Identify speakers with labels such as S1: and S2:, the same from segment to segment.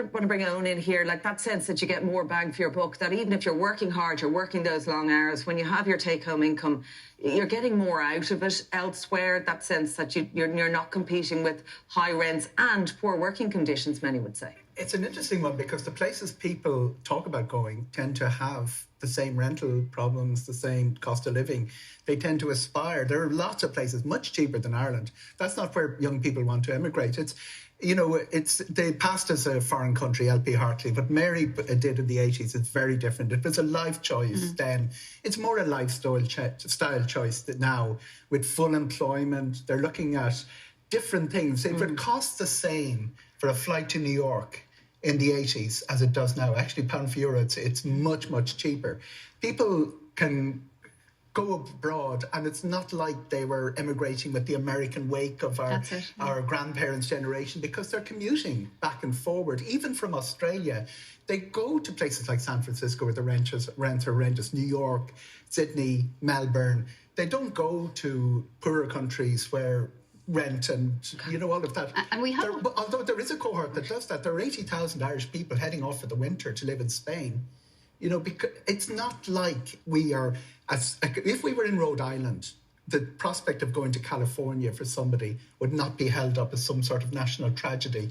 S1: want to bring Eoghan in here, like that sense that you get more bang for your buck, that even if you're working hard, you're working those long hours, when you have your take-home income, you're getting more out of it elsewhere, that sense that you're not competing with high rents and poor working conditions, many would say.
S2: It's an interesting one because the places people talk about going tend to have the same rental problems, the same cost of living. They tend to aspire. There are lots of places much cheaper than Ireland. That's not where young people want to emigrate. They passed as a foreign country, LP Hartley, but Mary did in the 80s. It's very different. It was a life choice then. It's more a lifestyle style choice that now, with full employment, they're looking at different things. If it costs the same for a flight to New York in the 80s as it does now, actually pound for euro, it's much, much cheaper. People can go abroad, and it's not like they were emigrating with the American wake of our grandparents' generation, because they're commuting back and forward. Even from Australia, they go to places like San Francisco where the rents are horrendous, New York, Sydney, Melbourne. They don't go to poorer countries where rent and all of that.
S3: And we have,
S2: although there is a cohort that does that. There are 80,000 Irish people heading off for the winter to live in Spain. Because it's not like we are, if we were in Rhode Island, the prospect of going to California for somebody would not be held up as some sort of national tragedy.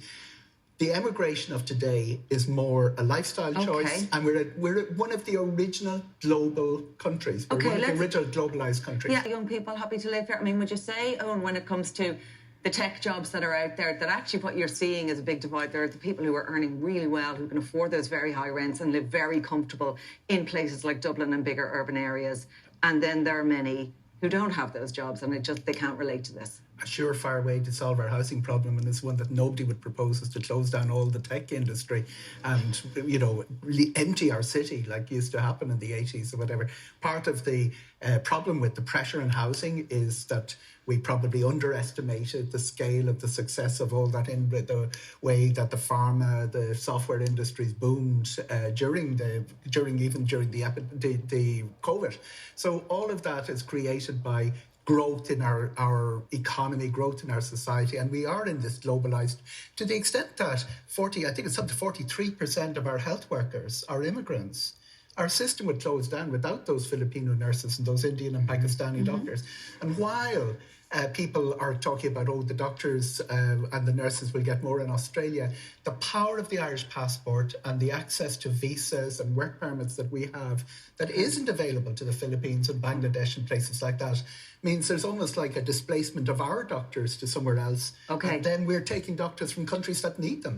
S2: The emigration of today is more a lifestyle choice, and we're one of the original global countries. We're one of the original globalised countries.
S1: Yeah, young people happy to live here. I mean, would you say, Eoghan, when it comes to the tech jobs that are out there, that actually what you're seeing is a big divide? There are the people who are earning really well, who can afford those very high rents and live very comfortable in places like Dublin and bigger urban areas. And then there are many who don't have those jobs, and they can't relate to this.
S2: A surefire way to solve our housing problem, and it's one that nobody would propose, is to close down all the tech industry and, really empty our city like used to happen in the 80s or whatever. Part of the problem with the pressure in housing is that we probably underestimated the scale of the success of all that, in the way that the pharma, the software industries boomed during the COVID. So all of that is created by growth in our economy, growth in our society, and we are in this globalized, to the extent that I think it's up to 43% of our health workers are immigrants. Our system would close down without those Filipino nurses and those Indian and Pakistani doctors. And while people are talking about, the doctors and the nurses will get more in Australia, the power of the Irish passport and the access to visas and work permits that we have that isn't available to the Philippines and Bangladesh and places like that means there's almost like a displacement of our doctors to somewhere else. And then we're taking doctors from countries that need them.